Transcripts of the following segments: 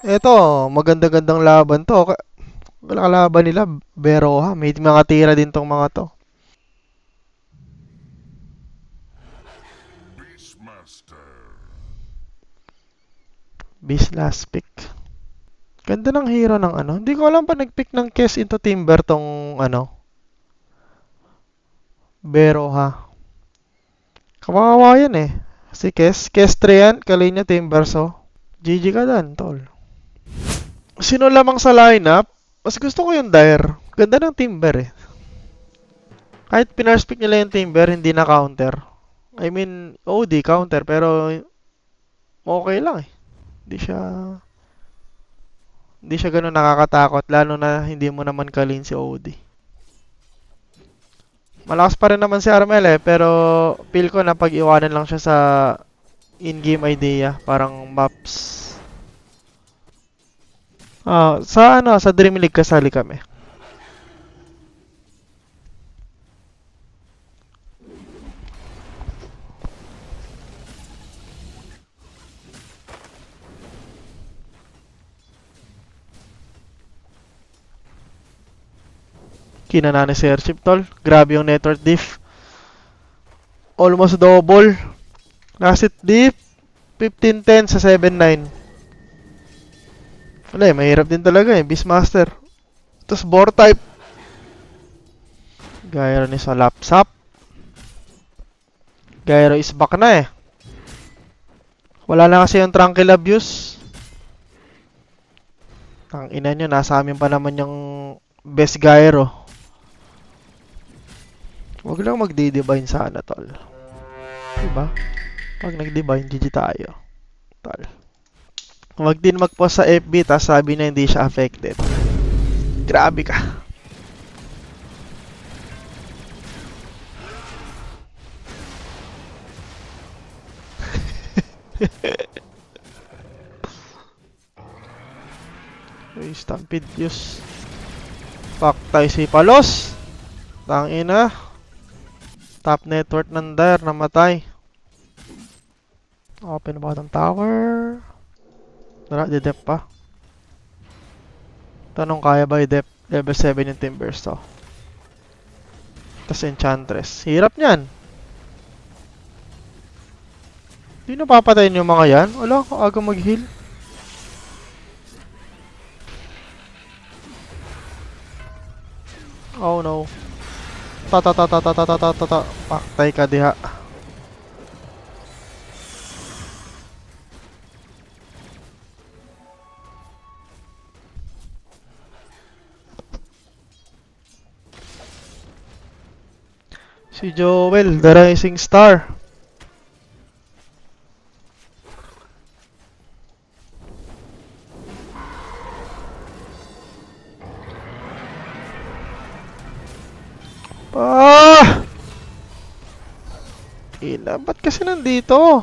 Eto, maganda-gandang laban to. Kalaban nila, Beroha. May mga tira din tong mga to. Beast last pick. Ganda ng hero ng ano. Hindi ko alam pa nag-pick ng Kes into Timber tong ano, Beroha. Kawawa yan eh. Si Kes 3 yan, Kalinya Timberso. GG ka dan, tol. Sino lamang sa lineup? Mas gusto ko yung Dire. Ganda ng Timber eh. Kahit pinarspick nila yung Timber, hindi na counter. I mean, OD counter, pero okay lang eh. Hindi siya hindi siya ganun nakakatakot, lalo na hindi mo naman kalin si OD. Malakas pa rin naman si Armel eh, pero feel ko na pag-iwanan lang siya sa in-game idea, parang maps. Sa Dream League kasali kami. Kinanani si Airship tol. Grabe yung network diff. Almost double. Last hit diff. 15-10 sa 7-9. Wala eh, mahirap din talaga eh. Beastmaster. Tapos Boar type. Gyro ni sa lapsap. Gyro is back na eh. Wala na kasi yung Tranquil Abuse. Ang ina nyo, nasa amin pa naman yung best Gyro. Huwag lang magdi-divine sana, tol. Diba? Pag nag-divine, GG tayo. Tol. Huwag din mag-post sa FB, tas sabi na hindi siya affected. Grabe ka. Uy, Stampede Fuse. Paktay si Palos. Tangina. Top network ng Dire, namatay. Open bottom tower. Tara, di-dep pa. Tanong kaya ba i-dep? Level 7 yung Timbers to. Tapos Enchantress. Hirap niyan. Hindi napapatayin yung mga yan. Wala, aga mag-heal. Oh no. Ta. Paktay ka diha. Si Joel, the rising star. Ah! Ba't kasi nandito?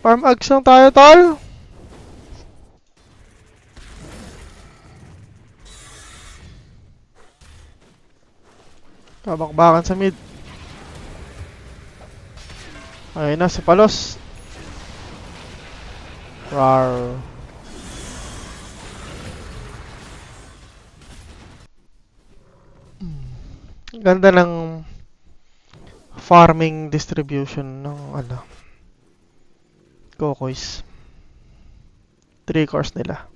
Farm ags lang tayo, tol. Kabakbakan sa mid. Ayun na, si Palos. Rar. Ganda ng farming distribution ng ano, Kokois. 3 cores nila.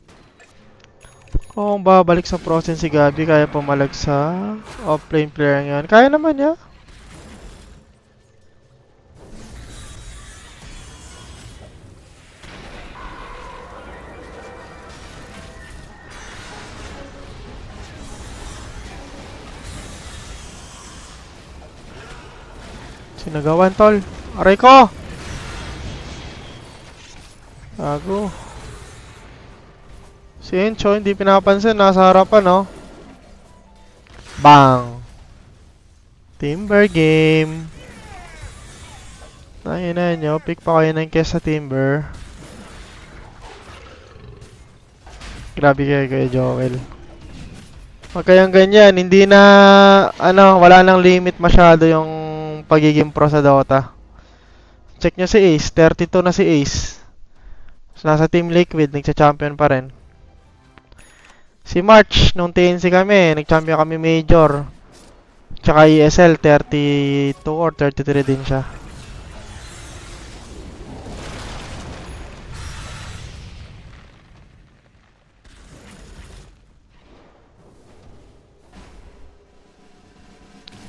Kung babalik sa Frozen si Gabi, kaya pumalag sa off-lane player ngayon. Kaya naman niya. Sinagawan, tol. Aray ko! Tago. Si Encho, hindi pinapansin. Nasa harapan, no? Bang! Timber game. Ayun na nyo. Pick pa kayo ng Kes sa Timber. Grabe kayo, Kuya Joel. Huwag kayang ganyan. Hindi na, wala nang limit masyado yung pagiging pro sa Dota. Check nyo si Ace. 32 na si Ace. Nasa Team Liquid, nagsa-champion pa rin. Si March, nung TNC kami, nag-champion kami Major. Tsaka ESL, 32 or 33 din siya.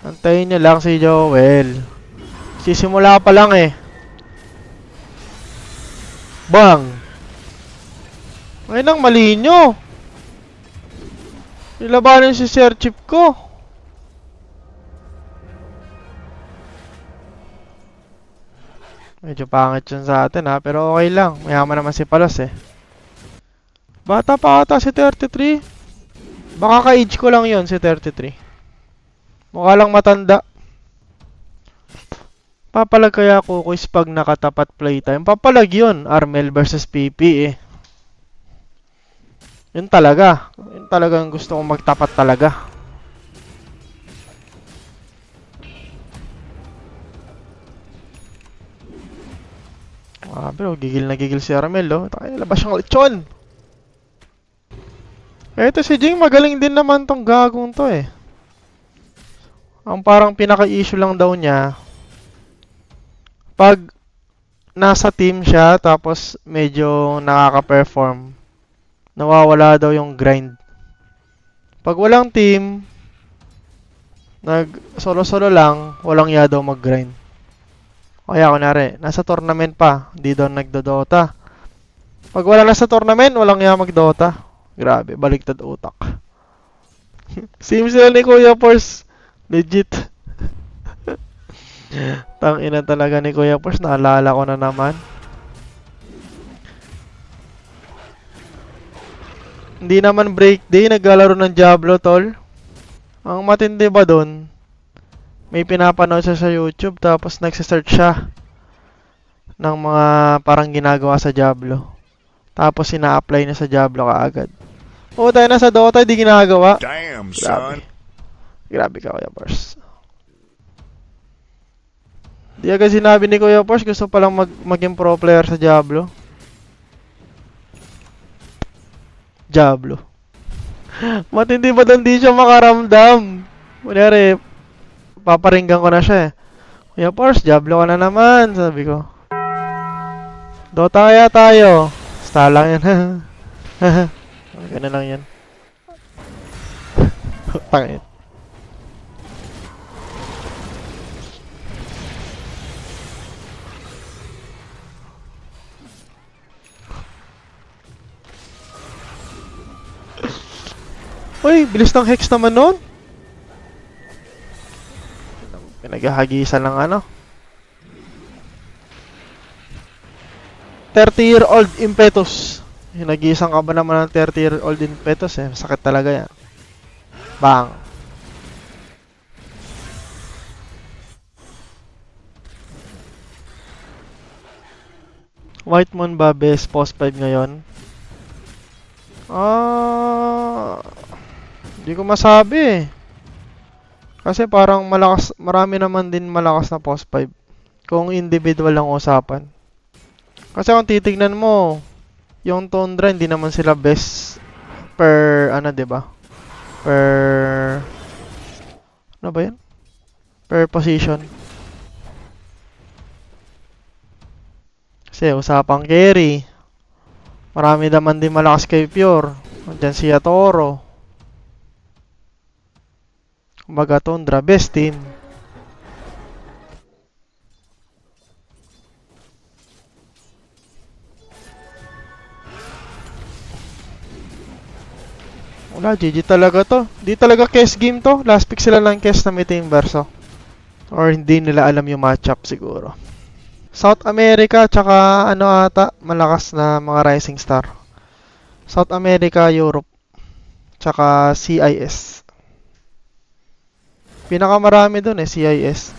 Antayin nyo lang si Joel. Sisimula pa lang eh. Bang! Ngayon ang mali nyo. Nilabanan si Sir Chip ko. Medyo pangit yun sa atin ha, pero okay lang. Mayaman naman si Palos eh. Bata pa ata si 33. Baka ka-age ko lang yun si 33. Mukha lang matanda. Papalag kaya Kukoys pag nakatapat playtime. Papalag yun. Armel versus PP eh. Yun talaga. Yun talagang gusto kong magtapat talaga. Pero gigil na gigil si Armel oh. Tayo labas siyang lechon. Eto si Jing magaling din naman tong gagong to eh. Ang parang pinaka-issue lang daw niya, pag nasa team siya tapos medyo nakaka-perform, nawawala daw yung grind. Pag walang team, nag solo-solo lang, walang ya daw mag-grind. Kaya kunwari, nasa tournament pa, di daw nagdodota. Pag wala na sa tournament, walang ya mag-dota. Grabe, baliktad utak. Same sila ni Kuya Force. Legit. Tangina talaga ni Kuya Force, naalala ko na naman. Hindi naman break day, naglalaro ng Diablo, tol. Ang matindi ba dun? May pinapanood siya sa YouTube, tapos nagsisearch siya ng mga parang ginagawa sa Diablo. Tapos ina-apply niya sa Diablo kaagad. Oo, tayo na sa Dota, di ginagawa. Damn, Grabe. son. Grabe ka, Kuya Force. Di agad sinabi ni Kuya Force, gusto palang maging pro player sa Diablo. Diablo. Matindi ba doon di siya makaramdam? Kunyari, paparinggan ko na siya eh. Kuya Force, Diablo ka na naman, sabi ko. Dota kaya tayo. Basta lang yan. Ganun lang yan. Pangit. Uy, bilis ng hex naman nun. Pinaghahagisan ng ano. 30-year-old impetus. Hinagisan ka ba naman ng 30-year-old impetus eh. Sakit talaga yan. Bang. White Moon ba best post 5 ngayon? Hindi ko masabi eh. Kasi parang malakas, marami naman din malakas na post 5. Kung individual lang usapan. Kasi kung titignan mo, yung Tundra hindi naman sila best per ano, 'di ba? Per ano ba 'yan? Per position. Kasi usapang carry. Marami naman din malakas kay Pure. Andiyan si Toro. Kumbaga Tundra, best team. Wala, GG talaga to. Di talaga KES game to. Last pick sila ng KES na may team verso. Or hindi nila alam yung matchup siguro. South America, tsaka ano ata, malakas na mga rising star. South America, Europe, tsaka CIS. Pinakamarami dun eh, CIS.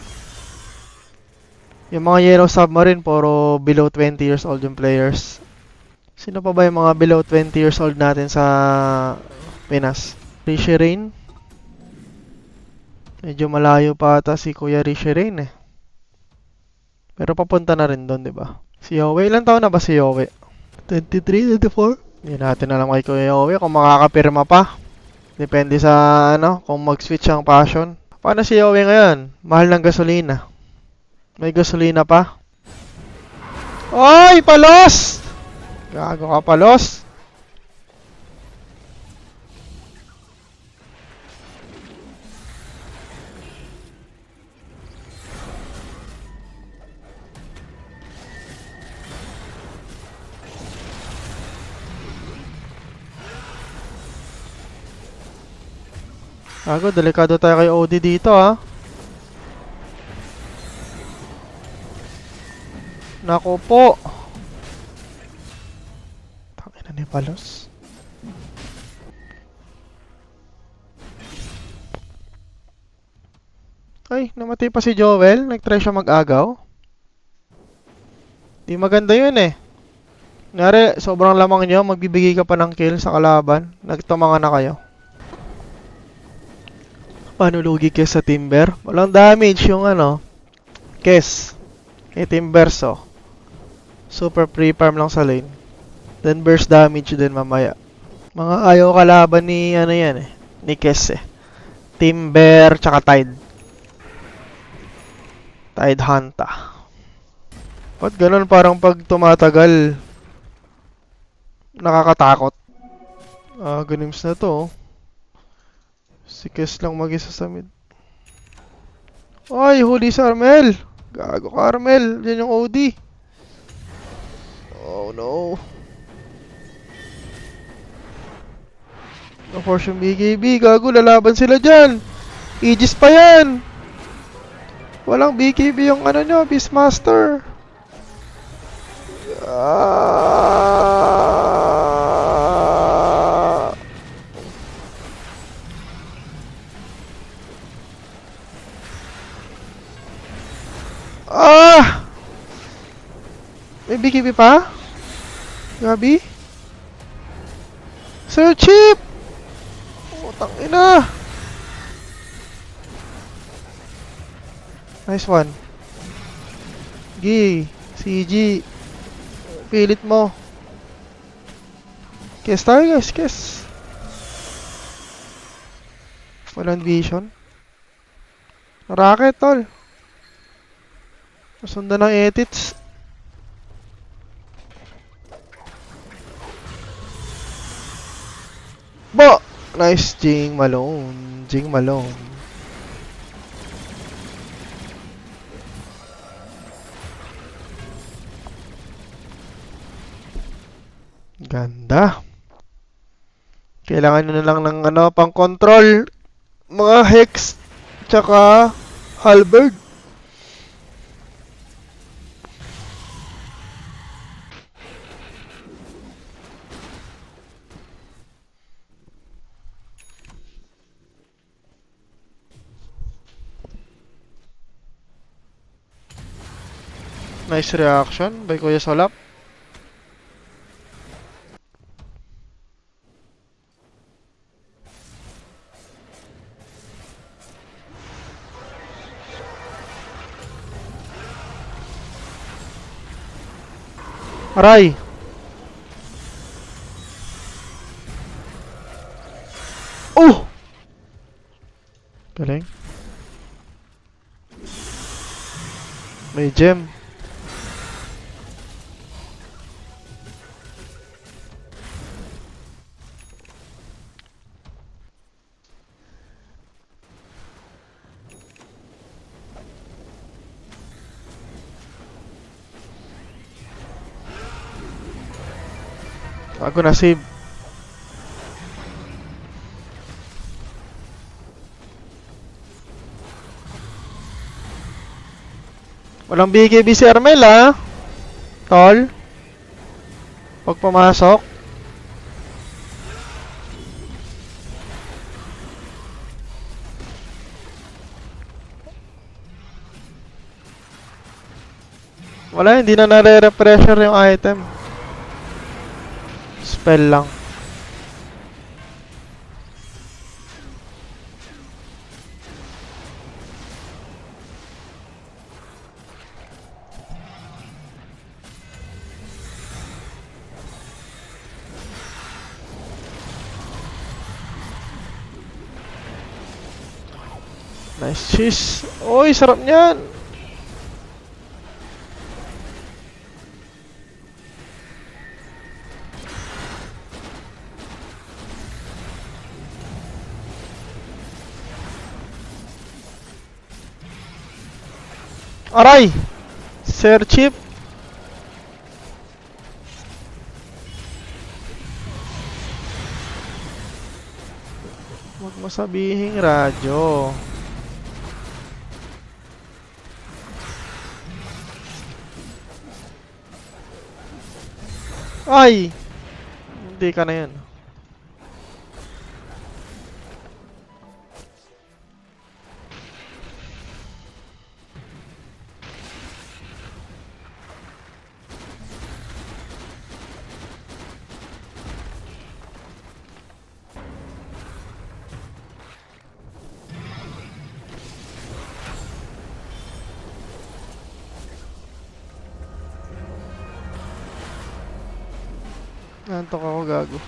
Yung mga Yellow Submarine, puro below 20 years old yung players. Sino pa ba yung mga below 20 years old natin sa Pinas? Rishi Rain. Medyo malayo pa ata si Kuya Rishi Rain eh. Pero papunta na rin doon, 'di ba? Si Yowie, ilang taon na ba si Yowie? 23, 24. Hindi natin alam kay Kuya Owe kung makakapirma pa. Depende sa kung mag-switch ang passion. Paano si Owe ngayon? Mahal ng gasolina. May gasolina pa. Oy, palos! Gago ka, palos. Gago, delikado tayo kay OD dito, ha. Nako po. Tangina ni palos. Ay, namatay pa si Joel. Nag-try siya mag-agaw. Di maganda yun eh. Kunyari, sobrang lamang nyo, magbibigay ka pa ng kill sa kalaban. Nagtumanga na kayo. Paano lugi Kes sa Timber? Walang damage yung Kes. Kay Timberso. Super pre-farm lang sa lane. Then burst damage din mamaya. Mga ayaw kalaban ni yan eh. Ni Kes eh. Timber tsaka Tide. Tide Hunter. Ba't ganun parang pag tumatagal nakakatakot? Ganims na to. Si Kes lang mag-isa sa mid. Ay, huli sa Armel! Gago ka, Armel! Yan yung OD. Oh no. Na-force yung BKB. Gago, lalaban sila dyan. Aegis pa yan. Walang BKB yung nyo, Beastmaster. May BKB pa? Gabi? Sir Chip! Utang ina! Nice one. G, CG. Pilit mo. Kes tayo guys, kes. Walang vision. Rocket tol. Masundan ng edits. Bo! Nice Jing Malone. Jing Malone. Ganda. Kailangan nyo na lang ng pang control. Mga Hex. Tsaka Halberd. Nice reaction by Kuya Solap. Aray! Oh! Galing. May gem. Ako na save. Walang BKB si Armel ha. Tol. Pag pumasok. Wala, hindi na nare-refresher yung item. Spell lang. Nice cheese. Oy, sarap niyan. Aray! Sir Chip. Huwag mo sabihing radyo. Ay! Hindi ka na yan. Nantok ako, gago.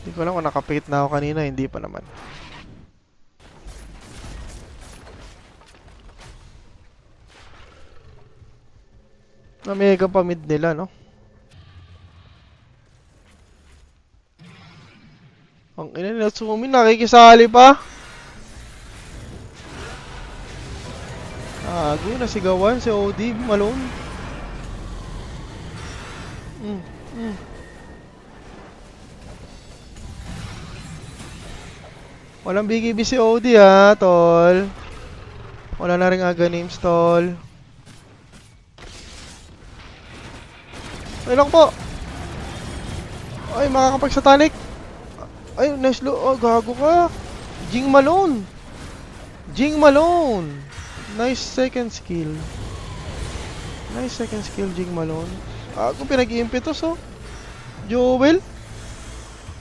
Hindi ko alam kung nakapit na ako kanina, hindi pa naman. Na mega pa mid nila, no? Ang ina nila Sumin, nakikisali pa. Gago, nasigawan si OD, Malone. Walang BKB si OD ha, tol. Wala na rin aga names, tol. Ay lang po. Ay, makakapagsatanik. Ay, nice lo. Oh, gago ka. Jing Malone. Jing Malone. Nice second skill. Nice second skill, Jing Malone. Ako pinag-impetus, oh. Joel.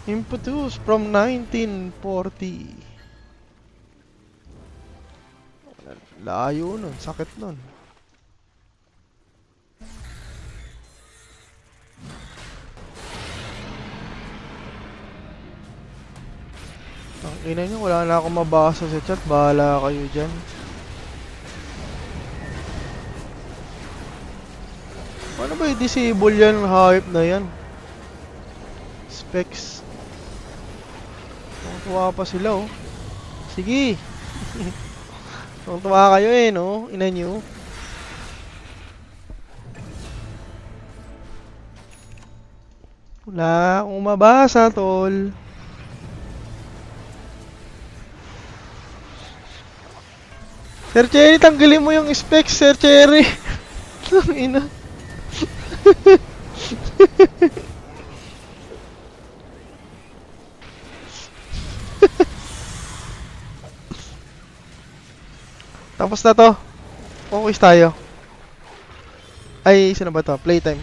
Impetus from 1940. Layo nun. Sakit nun. Ang ina nyo, wala na akong mabasa sa chat. Bahala kayo dyan. Paano ba i-disable yan? Hype na yan. Specs. Tuwa pa sila, oh. Sige. Tuwa kayo eh, no? Ina nyo. Wala akong mabasa, tol. Sir Cherry, tanggalin mo yung specs, Sir Cherry. Ina. Tapos na to. Focus tayo. Ay, sino ba to? Playtime.